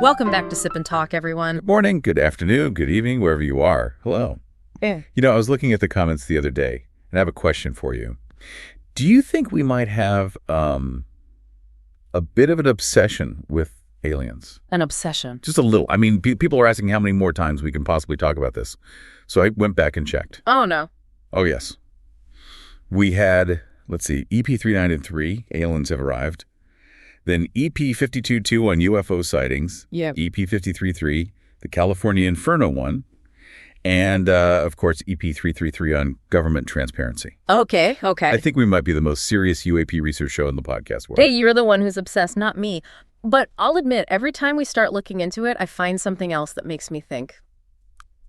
Welcome back to Sip and Talk, everyone. Good morning, good afternoon, good evening, wherever you are. Hello. Yeah. You know, I was looking at the comments the other day, and I have a question for you. Do you think we might have a bit of an obsession with aliens? An obsession? Just a little. I mean, people are asking how many more times we can possibly talk about this. So I went back and checked. Oh, no. Oh, yes. We had, let's see, EP517, aliens have arrived. Then EP522 on UFO sightings. Yeah. EP533, the California Inferno one. And, of course, EP333 on government transparency. Okay. I think we might be the most serious UAP research show in the podcast world. Hey, you're the one who's obsessed, not me. But I'll admit, every time we start looking into it, I find something else that makes me think,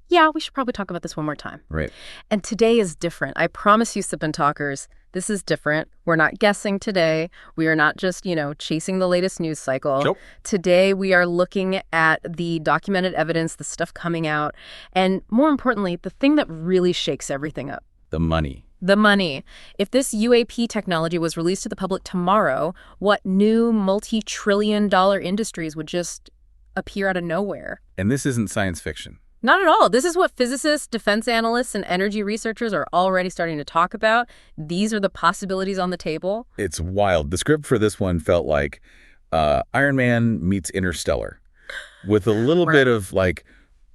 yeah, we should probably talk about this one more time. Right. And today is different. I promise you, Sip and Talkers, this is different. We're not guessing today. We are not just, chasing the latest news cycle. Nope. Today, we are looking at the documented evidence, the stuff coming out, and more importantly, the thing that really shakes everything up. The money. The money. If this UAP technology was released to the public tomorrow, what new multi-trillion-dollar industries would just appear out of nowhere? And this isn't science fiction. Not at all. This is what physicists, defense analysts, and energy researchers are already starting to talk about. These are the possibilities on the table. It's wild. The script for this one felt like Iron Man meets Interstellar with a little bit of like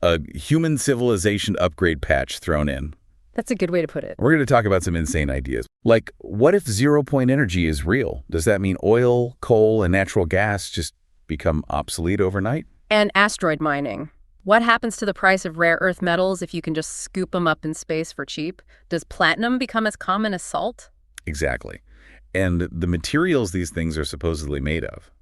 a human civilization upgrade patch thrown in. That's a good way to put it. We're going to talk about some insane ideas. Like, what if zero-point energy is real? Does that mean oil, coal, and natural gas just become obsolete overnight? And asteroid mining. What happens to the price of rare earth metals if you can just scoop them up in space for cheap? Does platinum become as common as salt? Exactly. And the materials these things are supposedly made of.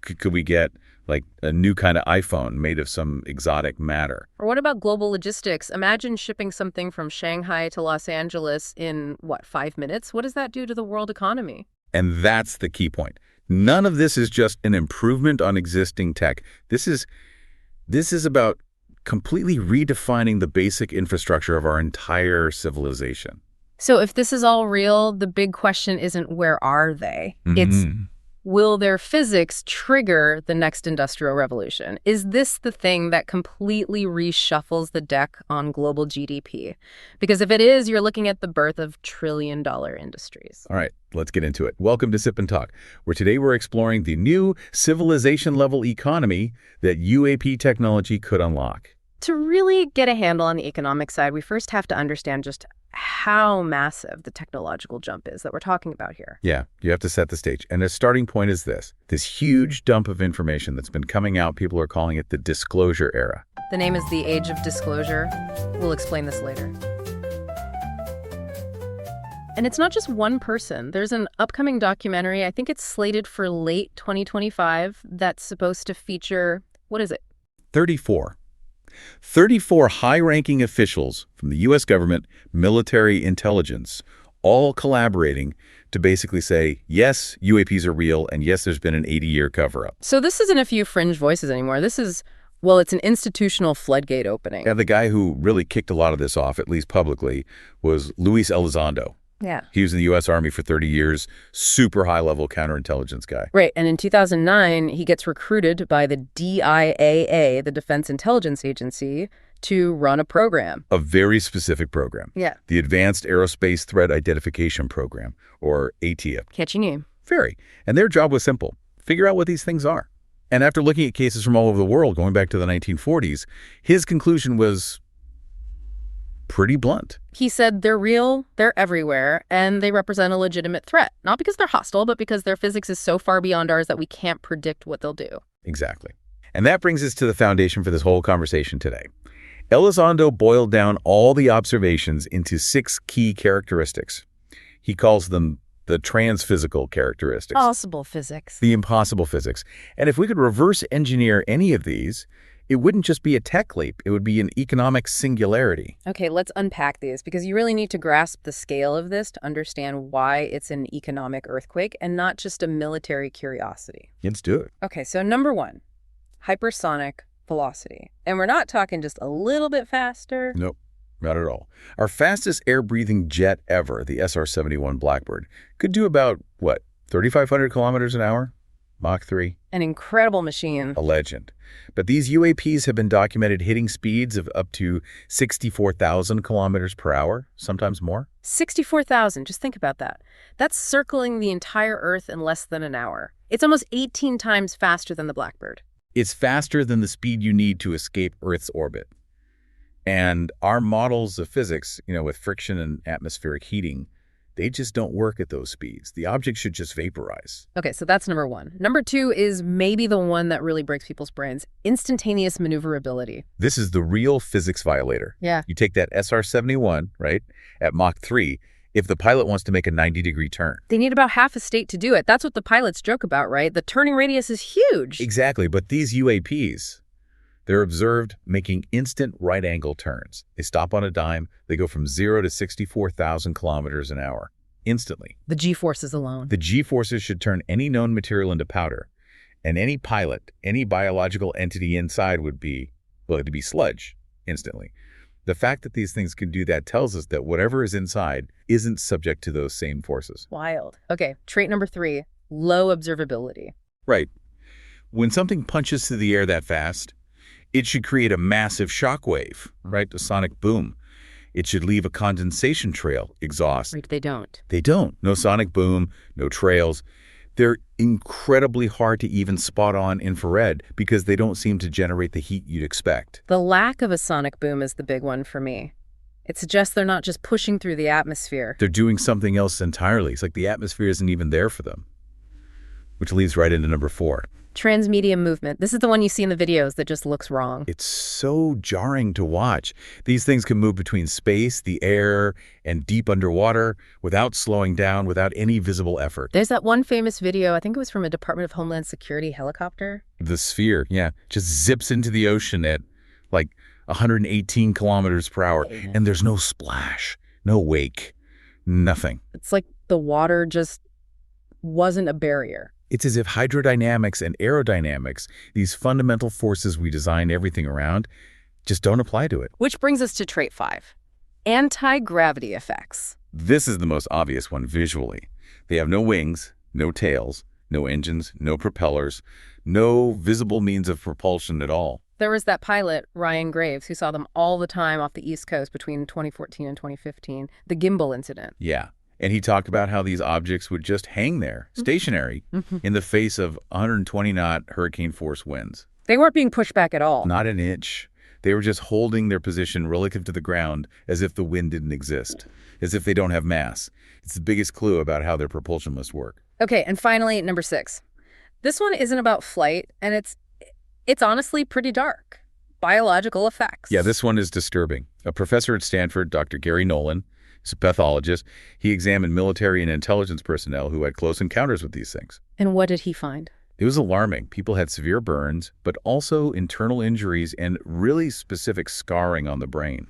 Could we get, like, a new kind of iPhone made of some exotic matter? Or what about global logistics? Imagine shipping something from Shanghai to Los Angeles in, 5 minutes? What does that do to the world economy? And that's the key point. None of this is just an improvement on existing tech. This is about completely redefining the basic infrastructure of our entire civilization. So if this is all real, the big question isn't where are they? It's will their physics trigger the next industrial revolution? Is this the thing that completely reshuffles the deck on global GDP? Because if it is, you're looking at the birth of trillion-dollar industries. All right, let's get into it. Welcome to Sip and Talk, where today we're exploring the new civilization-level economy that UAP technology could unlock. To really get a handle on the economic side, we first have to understand just how massive the technological jump is that we're talking about here. Yeah, you have to set the stage. And a starting point is this huge dump of information that's been coming out. People are calling it the disclosure era. The name is the age of disclosure. We'll explain this later. And it's not just one person. There's an upcoming documentary, I think it's slated for late 2025, that's supposed to feature, 34 high-ranking officials from the U.S. government, military intelligence, all collaborating to basically say, yes, UAPs are real, and yes, there's been an 80-year cover-up. So this isn't a few fringe voices anymore. This is, it's an institutional floodgate opening. Yeah, the guy who really kicked a lot of this off, at least publicly, was Luis Elizondo. Yeah. He was in the U.S. Army for 30 years, super high-level counterintelligence guy. Right, and in 2009, he gets recruited by the DIAA, the Defense Intelligence Agency, to run a program. A very specific program. Yeah. The Advanced Aerospace Threat Identification Program, or ATIP. Catchy name. Very. And their job was simple. Figure out what these things are. And after looking at cases from all over the world, going back to the 1940s, his conclusion was pretty blunt. He said they're real, they're everywhere, and they represent a legitimate threat. Not because they're hostile, but because their physics is so far beyond ours that we can't predict what they'll do. Exactly. And that brings us to the foundation for this whole conversation today. Elizondo boiled down all the observations into 6 key characteristics. He calls them the transphysical characteristics. Possible physics. The impossible physics. And if we could reverse engineer any of these, it wouldn't just be a tech leap. It would be an economic singularity. Okay, let's unpack these because you really need to grasp the scale of this to understand why it's an economic earthquake and not just a military curiosity. Let's do it. Okay, so number 1, hypersonic velocity. And we're not talking just a little bit faster. Nope, not at all. Our fastest air-breathing jet ever, the SR-71 Blackbird, could do about, 3,500 kilometers an hour? Mach 3. An incredible machine. A legend. But these UAPs have been documented hitting speeds of up to 64,000 kilometers per hour, sometimes more. 64,000, just think about that. That's circling the entire Earth in less than an hour. It's almost 18 times faster than the Blackbird. It's faster than the speed you need to escape Earth's orbit. And our models of physics, with friction and atmospheric heating, they just don't work at those speeds. The object should just vaporize. Okay, so that's number one. Number two is maybe the one that really breaks people's brains. Instantaneous maneuverability. This is the real physics violator. Yeah. You take that SR-71, right, at Mach 3, if the pilot wants to make a 90-degree turn. They need about half a state to do it. That's what the pilots joke about, right? The turning radius is huge. Exactly, but these UAPs, they're observed making instant right-angle turns. They stop on a dime. They go from 0 to 64,000 kilometers an hour, instantly. The G-forces alone. The G-forces should turn any known material into powder. And any pilot, any biological entity inside would be, well, it'd be sludge, instantly. The fact that these things can do that tells us that whatever is inside isn't subject to those same forces. Wild. Okay, trait number 3, low observability. Right. When something punches through the air that fast, it should create a massive shock wave, right? A sonic boom. It should leave a condensation trail, exhaust. Right, they don't. They don't. No sonic boom, no trails. They're incredibly hard to even spot on infrared because they don't seem to generate the heat you'd expect. The lack of a sonic boom is the big one for me. It suggests they're not just pushing through the atmosphere. They're doing something else entirely. It's like the atmosphere isn't even there for them. Which leads right into number 4. Transmedium movement. This is the one you see in the videos that just looks wrong. It's so jarring to watch. These things can move between space, the air, and deep underwater without slowing down, without any visible effort. There's that one famous video, I think it was from a Department of Homeland Security helicopter. The sphere, yeah, just zips into the ocean at like 118 kilometers per hour, and there's no splash, no wake, nothing. It's like the water just wasn't a barrier. It's as if hydrodynamics and aerodynamics, these fundamental forces we design everything around, just don't apply to it. Which brings us to trait 5, anti-gravity effects. This is the most obvious one visually. They have no wings, no tails, no engines, no propellers, no visible means of propulsion at all. There was that pilot, Ryan Graves, who saw them all the time off the East Coast between 2014 and 2015, the gimbal incident. Yeah. And he talked about how these objects would just hang there, stationary, in the face of 120-knot hurricane-force winds. They weren't being pushed back at all. Not an inch. They were just holding their position relative to the ground as if the wind didn't exist, as if they don't have mass. It's the biggest clue about how their propulsion must work. Okay, and finally, number 6. This one isn't about flight, and it's honestly pretty dark. Biological effects. Yeah, this one is disturbing. A professor at Stanford, Dr. Gary Nolan, he's a pathologist. He examined military and intelligence personnel who had close encounters with these things. And what did he find? It was alarming. People had severe burns, but also internal injuries and really specific scarring on the brain.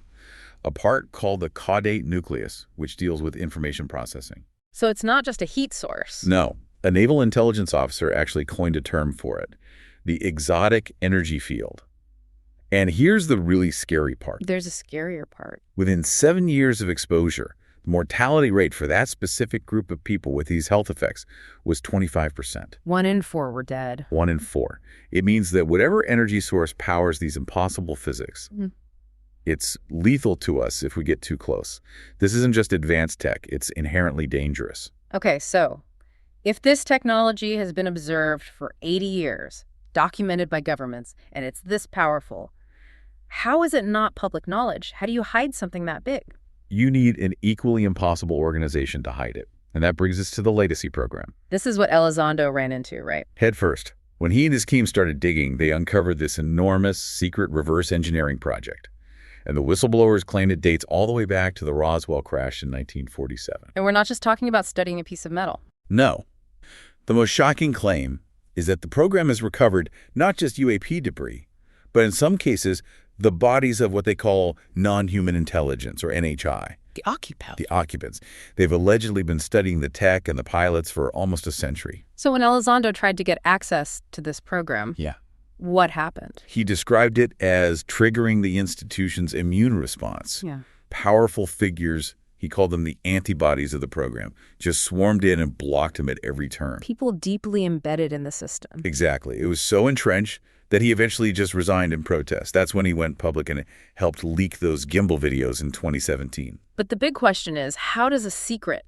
A part called the caudate nucleus, which deals with information processing. So it's not just a heat source. No. A naval intelligence officer actually coined a term for it, the exotic energy field. And here's the really scary part. There's a scarier part. Within 7 years of exposure, the mortality rate for that specific group of people with these health effects was 25%. 1 in 4 were dead. 1 in 4. It means that whatever energy source powers these impossible physics, it's lethal to us if we get too close. This isn't just advanced tech. It's inherently dangerous. Okay, so if this technology has been observed for 80 years, documented by governments, and it's this powerful, how is it not public knowledge? How do you hide something that big? You need an equally impossible organization to hide it. And that brings us to the Legacy program. This is what Elizondo ran into, right? Head first. When he and his team started digging, they uncovered this enormous secret reverse engineering project. And the whistleblowers claimed it dates all the way back to the Roswell crash in 1947. And we're not just talking about studying a piece of metal. No. The most shocking claim is that the program has recovered not just UAP debris, but in some cases, the bodies of what they call non-human intelligence, or NHI. The occupants. The occupants. They've allegedly been studying the tech and the pilots for almost a century. So when Elizondo tried to get access to this program, what happened? He described it as triggering the institution's immune response. Yeah. Powerful figures He called them the antibodies of the program, just swarmed in and blocked him at every turn. People deeply embedded in the system. Exactly. It was so entrenched that he eventually just resigned in protest. That's when he went public and helped leak those gimbal videos in 2017. But the big question is, how does a secret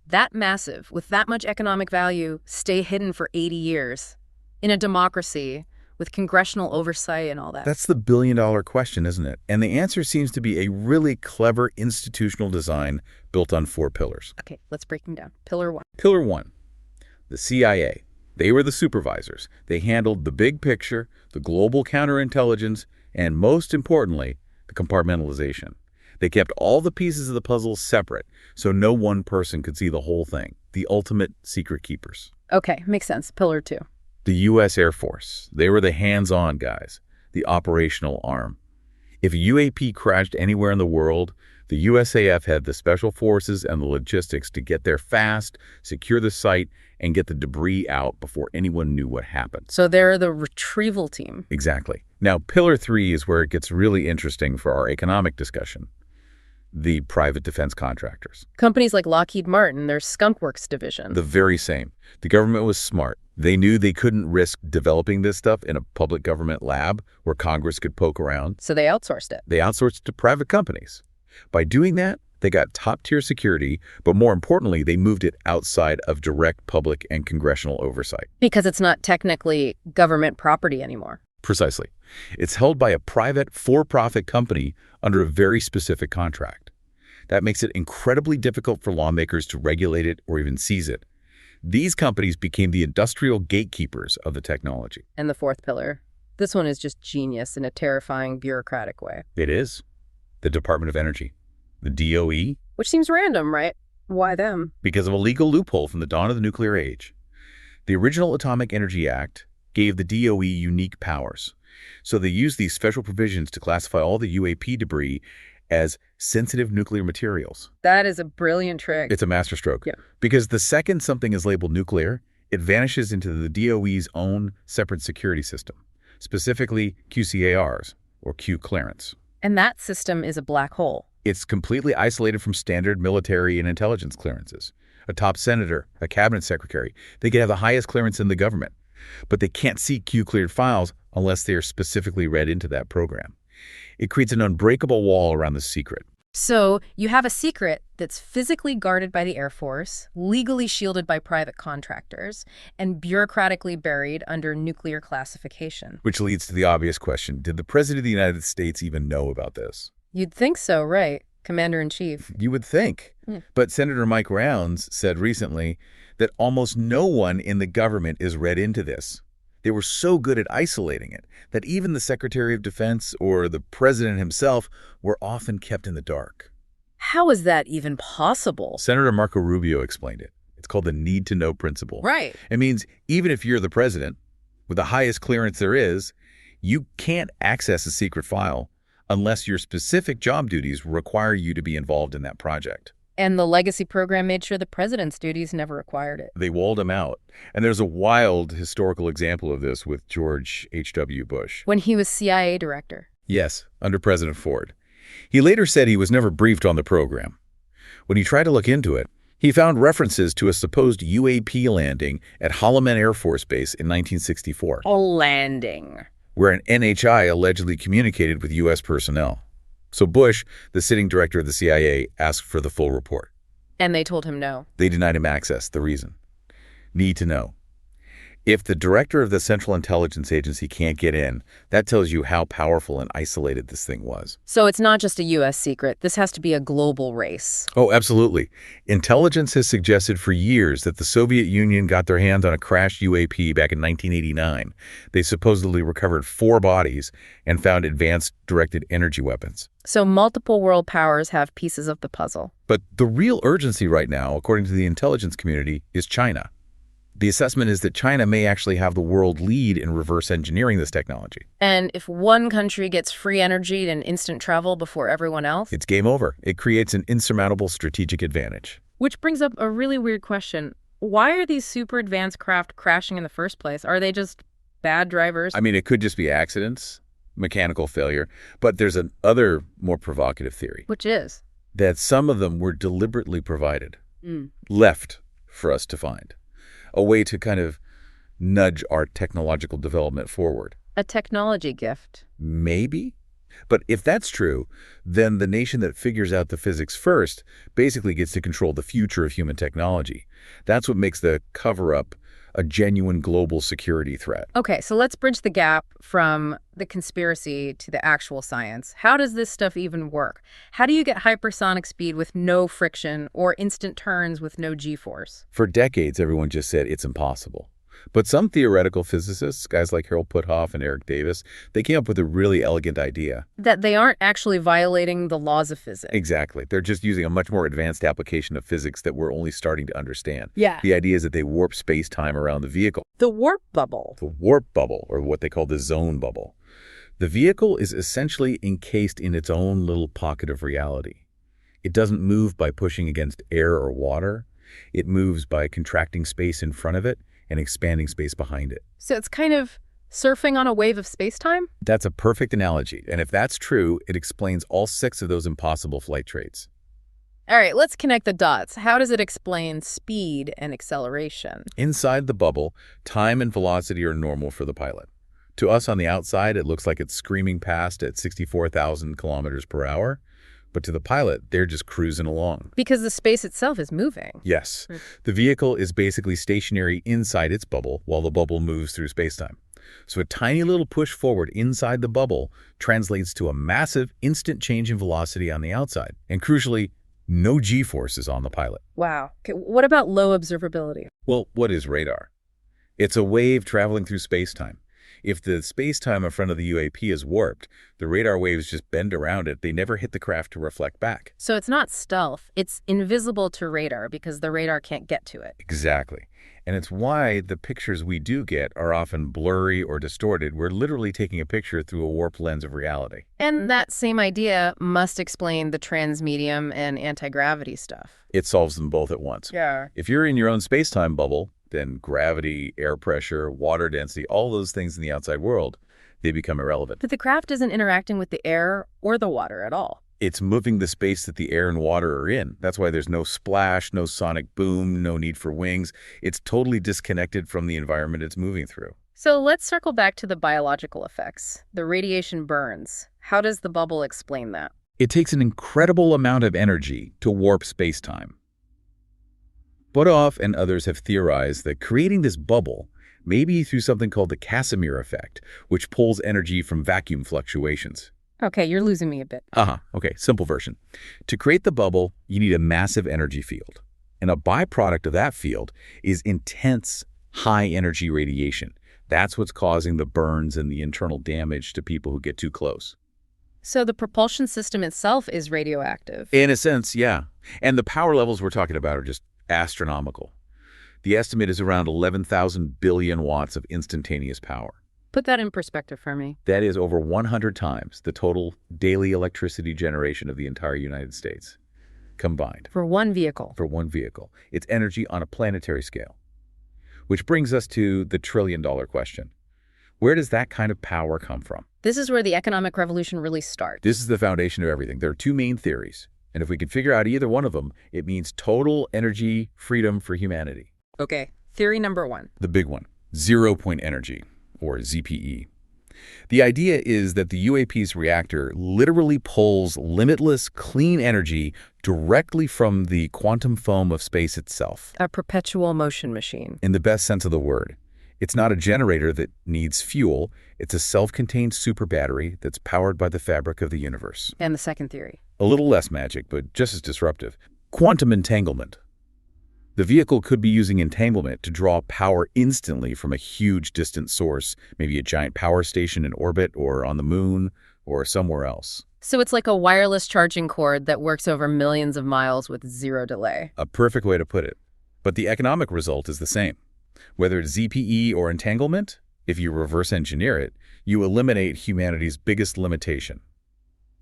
that massive, with that much economic value, stay hidden for 80 years in a democracy with congressional oversight and all that? That's the billion-dollar question, isn't it? And the answer seems to be a really clever institutional design built on 4 pillars. Okay, let's break them down. Pillar 1. Pillar 1, the CIA. They were the supervisors. They handled the big picture, the global counterintelligence, and most importantly, the compartmentalization. They kept all the pieces of the puzzle separate, so no one person could see the whole thing. The ultimate secret keepers. Okay, makes sense. Pillar 2. The U.S. Air Force. They were the hands-on guys, the operational arm. If UAP crashed anywhere in the world, the USAF had the special forces and the logistics to get there fast, secure the site, and get the debris out before anyone knew what happened. So they're the retrieval team. Exactly. Now, Pillar 3 is where it gets really interesting for our economic discussion. The private defense contractors. Companies like Lockheed Martin, their Skunk Works division. The very same. The government was smart. They knew they couldn't risk developing this stuff in a public government lab where Congress could poke around. So they outsourced it. They outsourced it to private companies. By doing that, they got top-tier security, but more importantly, they moved it outside of direct public and congressional oversight. Because it's not technically government property anymore. Precisely. It's held by a private, for-profit company under a very specific contract. That makes it incredibly difficult for lawmakers to regulate it or even seize it. These companies became the industrial gatekeepers of the technology. And the 4th pillar. This one is just genius in a terrifying bureaucratic way. It is. The Department of Energy. The DOE. Which seems random, right? Why them? Because of a legal loophole from the dawn of the nuclear age. The original Atomic Energy Act gave the DOE unique powers. So they used these special provisions to classify all the UAP debris as sensitive nuclear materials. That is a brilliant trick. It's a masterstroke. Yeah. Because the second something is labeled nuclear, it vanishes into the DOE's own separate security system, specifically QCARs, or Q clearance. And that system is a black hole. It's completely isolated from standard military and intelligence clearances. A top senator, a cabinet secretary, they can have the highest clearance in the government, but they can't see Q-cleared files unless they are specifically read into that program. It creates an unbreakable wall around the secret. So you have a secret that's physically guarded by the Air Force, legally shielded by private contractors, and bureaucratically buried under nuclear classification. Which leads to the obvious question, did the President of the United States even know about this? You'd think so, right? Commander-in-Chief. You would think. But Senator Mike Rounds said recently that almost no one in the government is read into this. They were so good at isolating it that even the Secretary of Defense or the President himself were often kept in the dark. How is that even possible? Senator Marco Rubio explained it. It's called the need-to-know principle. Right. It means even if you're the president, with the highest clearance there is, you can't access a secret file unless your specific job duties require you to be involved in that project. And the legacy program made sure the president's duties never required it. They walled him out. And there's a wild historical example of this with George H.W. Bush. When he was CIA director. Yes, under President Ford. He later said he was never briefed on the program. When he tried to look into it, he found references to a supposed UAP landing at Holloman Air Force Base in 1964. A landing. Where an NHI allegedly communicated with U.S. personnel. So Bush, the sitting director of the CIA, asked for the full report. And they told him no. They denied him access. The reason? Need to know. If the director of the Central Intelligence Agency can't get in, that tells you how powerful and isolated this thing was. So it's not just a U.S. secret. This has to be a global race. Oh, absolutely. Intelligence has suggested for years that the Soviet Union got their hands on a crashed UAP back in 1989. They supposedly recovered 4 bodies and found advanced directed energy weapons. So multiple world powers have pieces of the puzzle. But the real urgency right now, according to the intelligence community, is China. The assessment is that China may actually have the world lead in reverse engineering this technology. And if one country gets free energy and instant travel before everyone else? It's game over. It creates an insurmountable strategic advantage. Which brings up a really weird question. Why are these super advanced craft crashing in the first place? Are they just bad drivers? I mean, it could just be accidents, mechanical failure, but there's another more provocative theory. Which is? that some of them were deliberately provided, left for us to find, a way to kind of nudge our technological development forward. A technology gift. Maybe. But if that's true, then the nation that figures out the physics first basically gets to control the future of human technology. That's what makes the cover-up a genuine global security threat. Okay, so let's bridge the gap from the conspiracy to the actual science. How does this stuff even work? How do you get hypersonic speed with no friction or instant turns with no g-force? For decades, everyone just said it's impossible. But some theoretical physicists, guys like Harold Puthoff and Eric Davis, they came up with a really elegant idea. That they aren't actually violating the laws of physics. Exactly. They're just using a much more advanced application of physics that we're only starting to understand. Yeah. The idea is that they warp space-time around the vehicle. The warp bubble. The warp bubble, or what they call the zone bubble. The vehicle is essentially encased in its own little pocket of reality. It doesn't move by pushing against air or water. It moves by contracting space in front of it and expanding space behind it. So it's kind of surfing on a wave of space-time? That's a perfect analogy. And if that's true, it explains all 6 of those impossible flight traits. All right, let's connect the dots. How does it explain speed and acceleration? Inside the bubble, time and velocity are normal for the pilot. To us on the outside, it looks like it's screaming past at 64,000 kilometers per hour. But to the pilot, they're just cruising along. Because the space itself is moving. Yes. The vehicle is basically stationary inside its bubble while the bubble moves through spacetime. So a tiny little push forward inside the bubble translates to a massive instant change in velocity on the outside. And crucially, no g-forces on the pilot. Wow. Okay, what about low observability? Well, what is radar? It's a wave traveling through spacetime. If the space-time in front of the UAP is warped, the radar waves just bend around it. They never hit the craft to reflect back. So it's not stealth. It's invisible to radar because the radar can't get to it. Exactly. And it's why the pictures we do get are often blurry or distorted. We're literally taking a picture through a warped lens of reality. And that same idea must explain the transmedium and anti-gravity stuff. It solves them both at once. Yeah. If you're in your own space-time bubble, then gravity, air pressure, water density, all those things in the outside world, they become irrelevant. But the craft isn't interacting with the air or the water at all. It's moving the space that the air and water are in. That's why there's no splash, no sonic boom, no need for wings. It's totally disconnected from the environment it's moving through. So let's circle back to the biological effects. The radiation burns. How does the bubble explain that? It takes an incredible amount of energy to warp space-time. Puthoff and others have theorized that creating this bubble may be through something called the Casimir effect, which pulls energy from vacuum fluctuations. Okay, you're losing me a bit. Okay, simple version. To create the bubble, you need a massive energy field. And a byproduct of that field is intense, high-energy radiation. That's what's causing the burns and the internal damage to people who get too close. So the propulsion system itself is radioactive? In a sense, yeah. And the power levels we're talking about are just astronomical. The estimate is around 11,000 billion watts of instantaneous power. Put that in perspective for me. That is over 100 times the total daily electricity generation of the entire United States combined. For one vehicle? For one vehicle. It's energy on a planetary scale. Which brings us to the trillion-dollar question. Where does that kind of power come from? This is where the economic revolution really starts. This is the foundation of everything. There are 2 main theories. And if we can figure out either one of them, it means total energy freedom for humanity. Okay, theory number 1. The big one, zero-point energy, or ZPE. The idea is that the UAP's reactor literally pulls limitless, clean energy directly from the quantum foam of space itself. A perpetual motion machine. In the best sense of the word. It's not a generator that needs fuel. It's a self-contained super battery that's powered by the fabric of the universe. And the second theory? A little less magic, but just as disruptive. Quantum entanglement. The vehicle could be using entanglement to draw power instantly from a huge distant source, maybe a giant power station in orbit or on the moon or somewhere else. So it's like a wireless charging cord that works over millions of miles with zero delay. A perfect way to put it. But the economic result is the same. Whether it's ZPE or entanglement, if you reverse engineer it, you eliminate humanity's biggest limitation,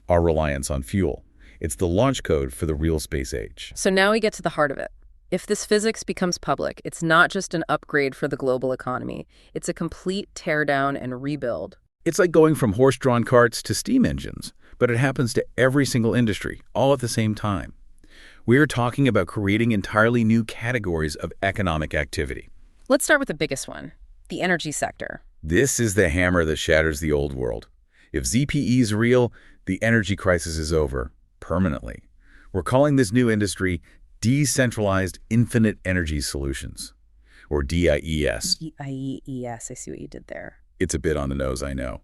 our reliance on fuel. It's the launch code for the real space age. So now we get to the heart of it. If this physics becomes public, it's not just an upgrade for the global economy. It's a complete teardown and rebuild. It's like going from horse-drawn carts to steam engines, but it happens to every single industry, all at the same time. We're talking about creating entirely new categories of economic activity. Let's start with the biggest one, the energy sector. This is the hammer that shatters the old world. If ZPE is real, the energy crisis is over, permanently. We're calling this new industry Decentralized Infinite Energy Solutions, or DIES. DIES, I see what you did there. It's a bit on the nose, I know.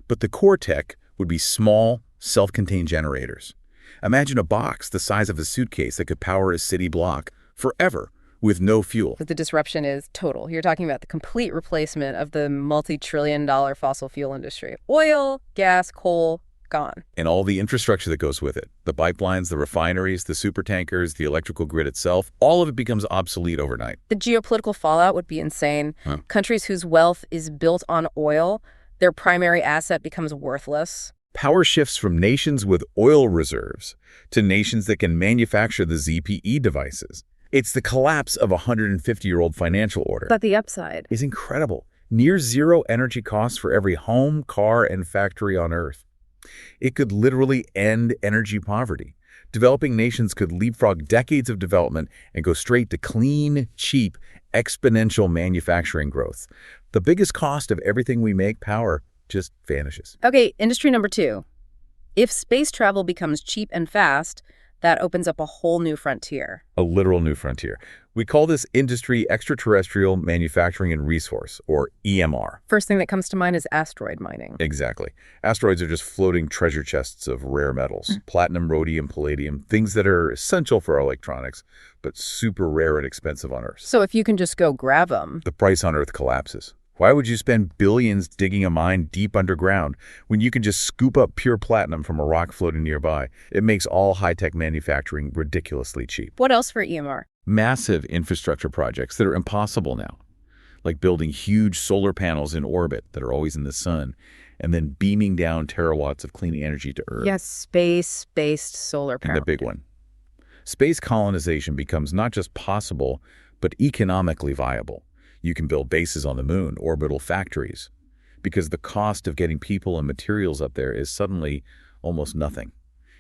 But the core tech would be small, self-contained generators. Imagine a box the size of a suitcase that could power a city block forever with no fuel. But the disruption is total. You're talking about the complete replacement of the multi-trillion-dollar fossil fuel industry. Oil, gas, coal, gone. And all the infrastructure that goes with it. The pipelines, the refineries, the supertankers, the electrical grid itself, all of it becomes obsolete overnight. The geopolitical fallout would be insane. Countries whose wealth is built on oil, their primary asset becomes worthless. Power shifts from nations with oil reserves to nations that can manufacture the ZPE devices. It's the collapse of a 150-year-old financial order. But the upside is incredible. Near zero energy costs for every home, car, and factory on Earth. It could literally end energy poverty. Developing nations could leapfrog decades of development and go straight to clean, cheap, exponential manufacturing growth. The biggest cost of everything we make, power, just vanishes. Okay, industry number 2. If space travel becomes cheap and fast, that opens up a whole new frontier. A literal new frontier. We call this industry extraterrestrial manufacturing and resource, or EMR. First thing that comes to mind is asteroid mining. Exactly. Asteroids are just floating treasure chests of rare metals. Platinum, rhodium, palladium, things that are essential for our electronics, but super rare and expensive on Earth. So if you can just go grab them, the price on Earth collapses. Why would you spend billions digging a mine deep underground when you can just scoop up pure platinum from a rock floating nearby? It makes all high-tech manufacturing ridiculously cheap. What else for EMR? Massive infrastructure projects that are impossible now, like building huge solar panels in orbit that are always in the sun, and then beaming down terawatts of clean energy to Earth. Yes, space-based solar power. And the big one. Space colonization becomes not just possible, but economically viable. You can build bases on the moon, orbital factories, because the cost of getting people and materials up there is suddenly almost nothing.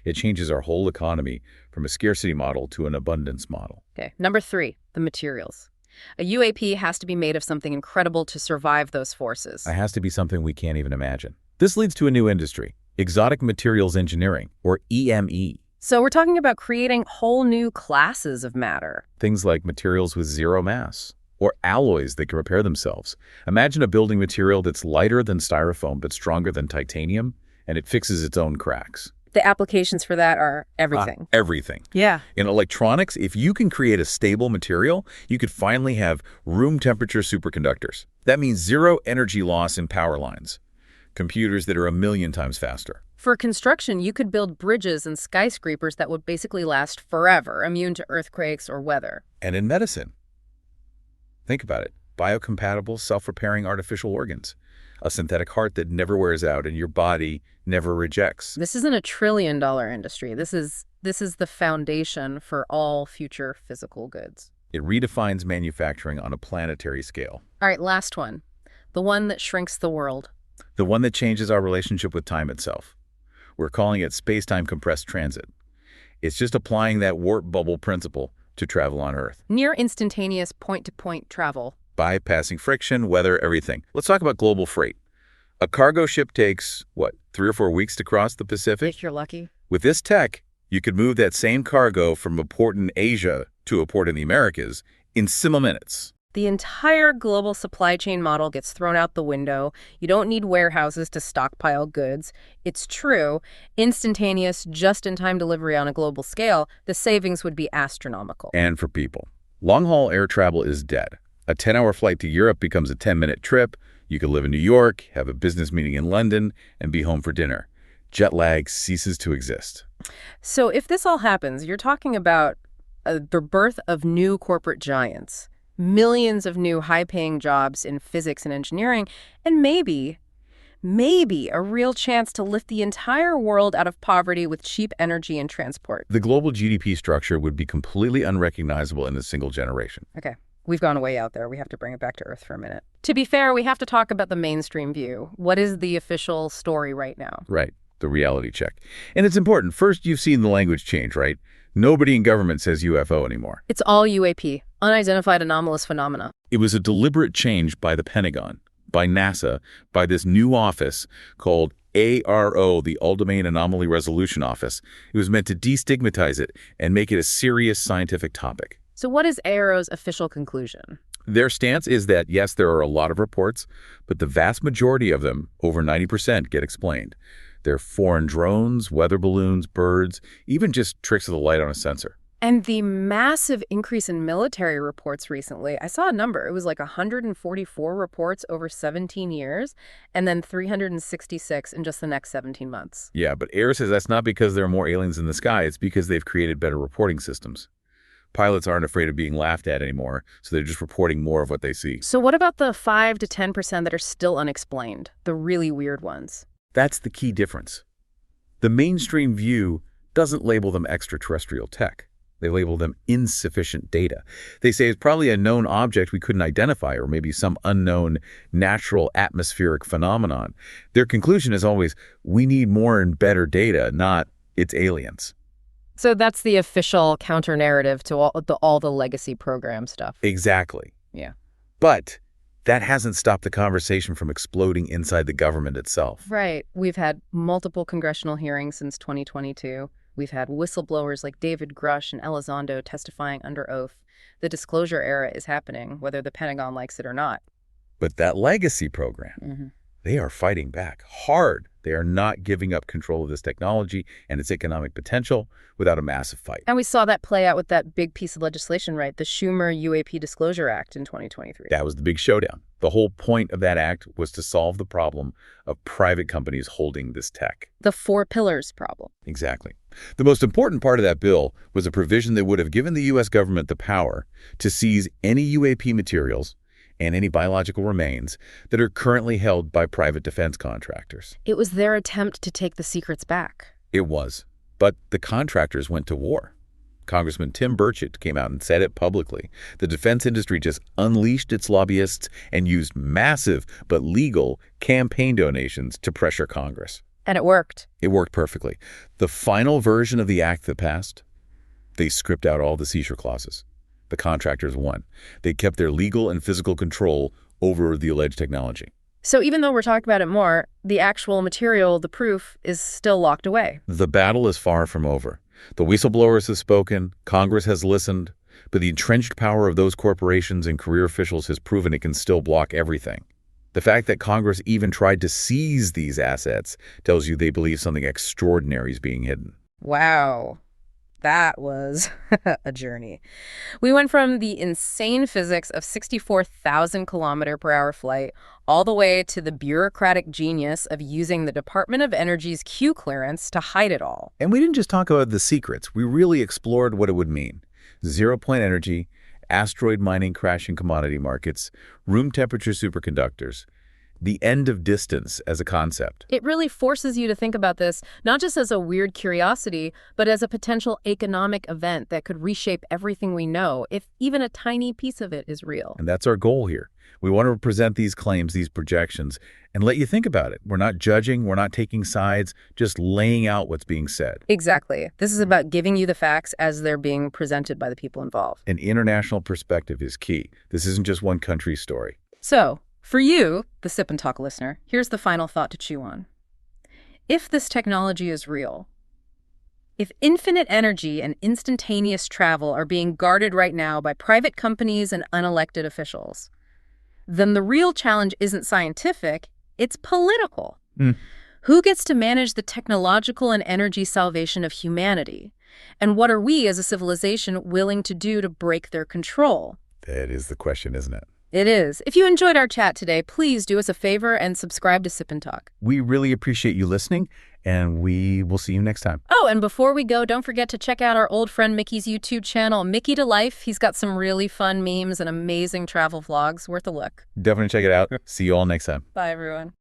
It changes our whole economy from a scarcity model to an abundance model. Okay, number 3, the materials. A UAP has to be made of something incredible to survive those forces. It has to be something we can't even imagine. This leads to a new industry, exotic materials engineering, or EME. So we're talking about creating whole new classes of matter. Things like materials with zero mass, or alloys that can repair themselves. Imagine a building material that's lighter than styrofoam but stronger than titanium, and it fixes its own cracks. The applications for that are everything. Everything. Yeah. In electronics, if you can create a stable material, you could finally have room temperature superconductors. That means zero energy loss in power lines. Computers that are 1,000,000 times faster. For construction, you could build bridges and skyscrapers that would basically last forever, immune to earthquakes or weather. And in medicine, think about it. Biocompatible, self-repairing artificial organs. A synthetic heart that never wears out and your body never rejects. This isn't a trillion-dollar industry. This is the foundation for all future physical goods. It redefines manufacturing on a planetary scale. All right, last one. The one that shrinks the world. The one that changes our relationship with time itself. We're calling it space-time compressed transit. It's just applying that warp bubble principle to travel on Earth. Near instantaneous point-to-point travel. Bypassing friction, weather, everything. Let's talk about global freight. A cargo ship takes, 3 or 4 weeks to cross the Pacific? If you're lucky. With this tech, you could move that same cargo from a port in Asia to a port in the Americas in simple minutes. The entire global supply chain model gets thrown out the window. You don't need warehouses to stockpile goods. It's true, instantaneous, just-in-time delivery on a global scale, the savings would be astronomical. And for people. Long-haul air travel is dead. A 10-hour flight to Europe becomes a 10-minute trip. You could live in New York, have a business meeting in London, and be home for dinner. Jet lag ceases to exist. So if this all happens, you're talking about the birth of new corporate giants. Millions of new high-paying jobs in physics and engineering, and maybe a real chance to lift the entire world out of poverty with cheap energy and transport. The global GDP structure would be completely unrecognizable in a single generation. Okay. We've gone way out there. We have to bring it back to Earth for a minute. To be fair, we have to talk about the mainstream view. What is the official story right now? Right, the reality check. And it's important. First, you've seen the language change, right? Nobody in government says UFO anymore. It's all UAP, unidentified anomalous phenomena. It was a deliberate change by the Pentagon, by NASA, by this new office called ARO, the All Domain Anomaly Resolution Office. It was meant to destigmatize it and make it a serious scientific topic. So what is ARO's official conclusion? Their stance is that, yes, there are a lot of reports, but the vast majority of them, over 90%, get explained. They're foreign drones, weather balloons, birds, even just tricks of the light on a sensor. And the massive increase in military reports recently, I saw a number. It was like 144 reports over 17 years, and then 366 in just the next 17 months. Yeah, but AIR says that's not because there are more aliens in the sky. It's because they've created better reporting systems. Pilots aren't afraid of being laughed at anymore, so they're just reporting more of what they see. So what about the 5 to 10% that are still unexplained, the really weird ones? That's the key difference. The mainstream view doesn't label them extraterrestrial tech. They label them insufficient data. They say it's probably a known object we couldn't identify, or maybe some unknown natural atmospheric phenomenon. Their conclusion is always, we need more and better data, not it's aliens. So that's the official counter-narrative to all the legacy program stuff. Exactly. Yeah. But that hasn't stopped the conversation from exploding inside the government itself. Right. We've had multiple congressional hearings since 2022. We've had whistleblowers like David Grush and Elizondo testifying under oath. The disclosure era is happening, whether the Pentagon likes it or not. But that legacy program, they are fighting back hard. They are not giving up control of this technology and its economic potential without a massive fight. And we saw that play out with that big piece of legislation, right? The Schumer UAP Disclosure Act in 2023. That was the big showdown. The whole point of that act was to solve the problem of private companies holding this tech. The 4 pillars problem. Exactly. The most important part of that bill was a provision that would have given the U.S. government the power to seize any UAP materials and any biological remains that are currently held by private defense contractors. It was their attempt to take the secrets back. It was. But the contractors went to war. Congressman Tim Burchett came out and said it publicly. The defense industry just unleashed its lobbyists and used massive but legal campaign donations to pressure Congress. And it worked. It worked perfectly. The final version of the act that passed, they stripped out all the seizure clauses. The contractors won. They kept their legal and physical control over the alleged technology. So even though we're talking about it more, the actual material, the proof, is still locked away. The battle is far from over. The whistleblowers have spoken, Congress has listened, but the entrenched power of those corporations and career officials has proven it can still block everything. The fact that Congress even tried to seize these assets tells you they believe something extraordinary is being hidden. Wow. That was a journey. We went from the insane physics of 64,000 km/h flight all the way to the bureaucratic genius of using the Department of Energy's Q clearance to hide it all. And we didn't just talk about the secrets. We really explored what it would mean. Zero-point energy, asteroid mining crashing commodity markets, room temperature superconductors, the end of distance as a concept. It really forces you to think about this, not just as a weird curiosity, but as a potential economic event that could reshape everything we know, if even a tiny piece of it is real. And that's our goal here. We want to present these claims, these projections, and let you think about it. We're not judging, we're not taking sides, just laying out what's being said. Exactly. This is about giving you the facts as they're being presented by the people involved. An international perspective is key. This isn't just one country's story. So, for you, the Sip and Talk listener, here's the final thought to chew on. If this technology is real, if infinite energy and instantaneous travel are being guarded right now by private companies and unelected officials, then the real challenge isn't scientific, it's political. Who gets to manage the technological and energy salvation of humanity? And what are we as a civilization willing to do to break their control? That is the question, isn't it? It is. If you enjoyed our chat today, please do us a favor and subscribe to Sip and Talk. We really appreciate you listening, and we will see you next time. Oh, and before we go, don't forget to check out our old friend Mickey's YouTube channel, Mickeytolife. He's got some really fun memes and amazing travel vlogs. Worth a look. Definitely check it out. See you all next time. Bye, everyone.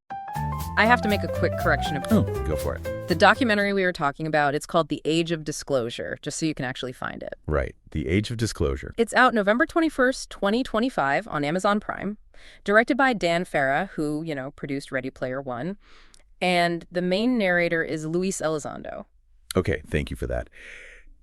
I have to make a quick correction. Oh, go for it. The documentary we were talking about, it's called The Age of Disclosure, just so you can actually find it. Right. The Age of Disclosure. It's out November 21st, 2025 on Amazon Prime, directed by Dan Farah, who, produced Ready Player One. And the main narrator is Luis Elizondo. Okay, thank you for that.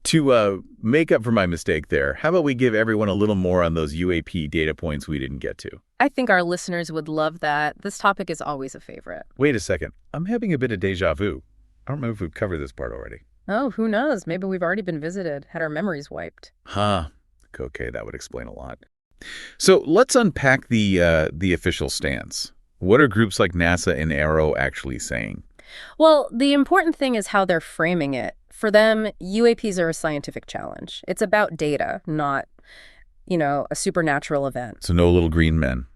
To make up for my mistake there, how about we give everyone a little more on those UAP data points we didn't get to? I think our listeners would love that. This topic is always a favorite. Wait a second. I'm having a bit of deja vu. I don't remember if we've covered this part already. Oh, who knows? Maybe we've already been visited, had our memories wiped. Huh. Okay, that would explain a lot. So let's unpack the official stance. What are groups like NASA and AARO actually saying? Well, the important thing is how they're framing it. For them, UAPs are a scientific challenge. It's about data, not, a supernatural event. So no little green men.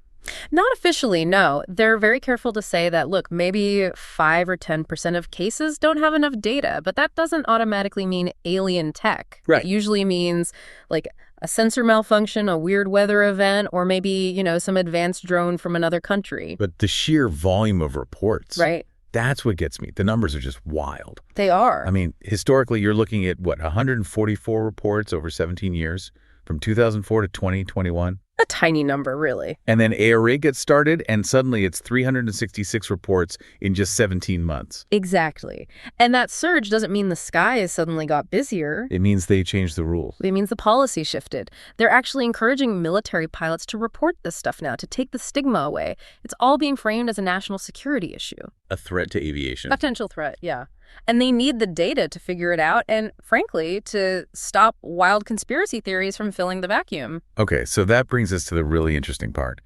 Not officially, no. They're very careful to say that, look, maybe 5 or 10% of cases don't have enough data, but that doesn't automatically mean alien tech. Right. It usually means, like, a sensor malfunction, a weird weather event, or maybe, some advanced drone from another country. But the sheer volume of reports. Right. That's what gets me. The numbers are just wild. They are. I mean, historically, you're looking at, 144 reports over 17 years, from 2004 to 2021? A tiny number, really. And then ARA gets started, and suddenly it's 366 reports in just 17 months. Exactly. And that surge doesn't mean the skies suddenly got busier. It means they changed the rules. It means the policy shifted. They're actually encouraging military pilots to report this stuff now, to take the stigma away. It's all being framed as a national security issue. A threat to aviation. Potential threat, yeah. And they need the data to figure it out and, frankly, to stop wild conspiracy theories from filling the vacuum. Okay, so that brings us to the really interesting part.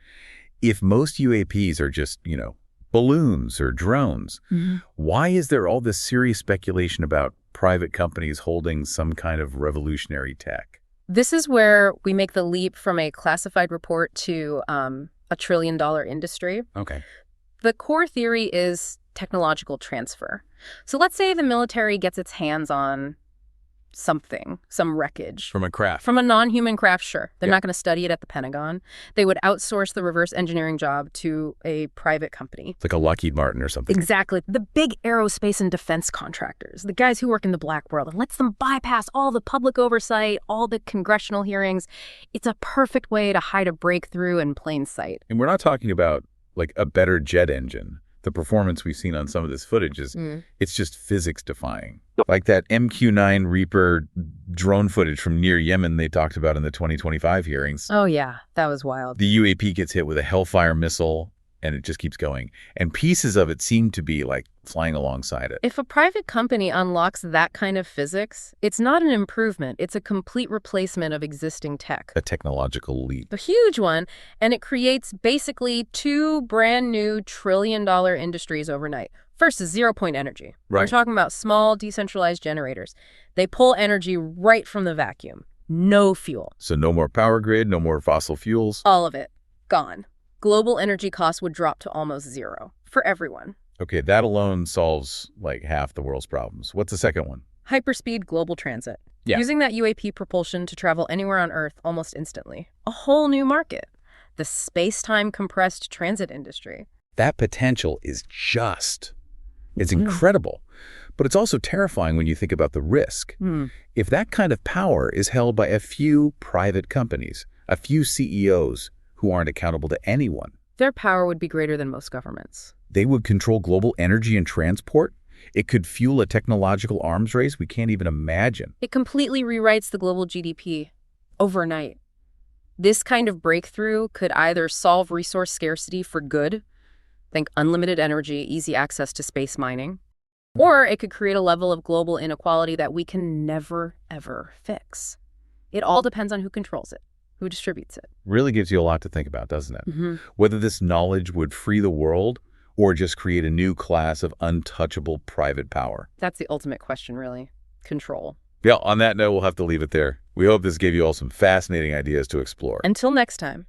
If most UAPs are just, balloons or drones, why is there all this serious speculation about private companies holding some kind of revolutionary tech? This is where we make the leap from a classified report to a trillion-dollar industry. Okay. The core theory is technological transfer. So let's say the military gets its hands on something, some wreckage. From a craft. From a non-human craft, sure. They're not going to study it at the Pentagon. They would outsource the reverse engineering job to a private company. It's like a Lockheed Martin or something. Exactly. The big aerospace and defense contractors, the guys who work in the black world, and lets them bypass all the public oversight, all the congressional hearings. It's a perfect way to hide a breakthrough in plain sight. And we're not talking about, like, a better jet engine. The performance we've seen on some of this footage is, it's just physics-defying. Like that MQ-9 Reaper drone footage from near Yemen they talked about in the 2025 hearings. Oh, yeah. That was wild. The UAP gets hit with a Hellfire missile, and it just keeps going. And pieces of it seem to be, like, flying alongside it. If a private company unlocks that kind of physics, it's not an improvement. It's a complete replacement of existing tech. A technological leap. A huge one, and it creates basically 2 brand new trillion-dollar industries overnight. First is zero-point energy. Right. We're talking about small, decentralized generators. They pull energy right from the vacuum. No fuel. So no more power grid, no more fossil fuels. All of it. Gone. Global energy costs would drop to almost zero for everyone. Okay, that alone solves, like, half the world's problems. What's the second one? Hyperspeed global transit. Yeah. Using that UAP propulsion to travel anywhere on Earth almost instantly. A whole new market. The space-time compressed transit industry. That potential is it's incredible. But it's also terrifying when you think about the risk. If that kind of power is held by a few private companies, a few CEOs who aren't accountable to anyone, their power would be greater than most governments. They would control global energy and transport. It could fuel a technological arms race we can't even imagine. It completely rewrites the global GDP overnight. This kind of breakthrough could either solve resource scarcity for good, think unlimited energy, easy access to space mining, or it could create a level of global inequality that we can never, ever fix. It all depends on who controls it, who distributes it. Really gives you a lot to think about, doesn't it? Whether this knowledge would free the world or just create a new class of untouchable private power. That's the ultimate question, really. Control. Yeah, on that note, we'll have to leave it there. We hope this gave you all some fascinating ideas to explore. Until next time.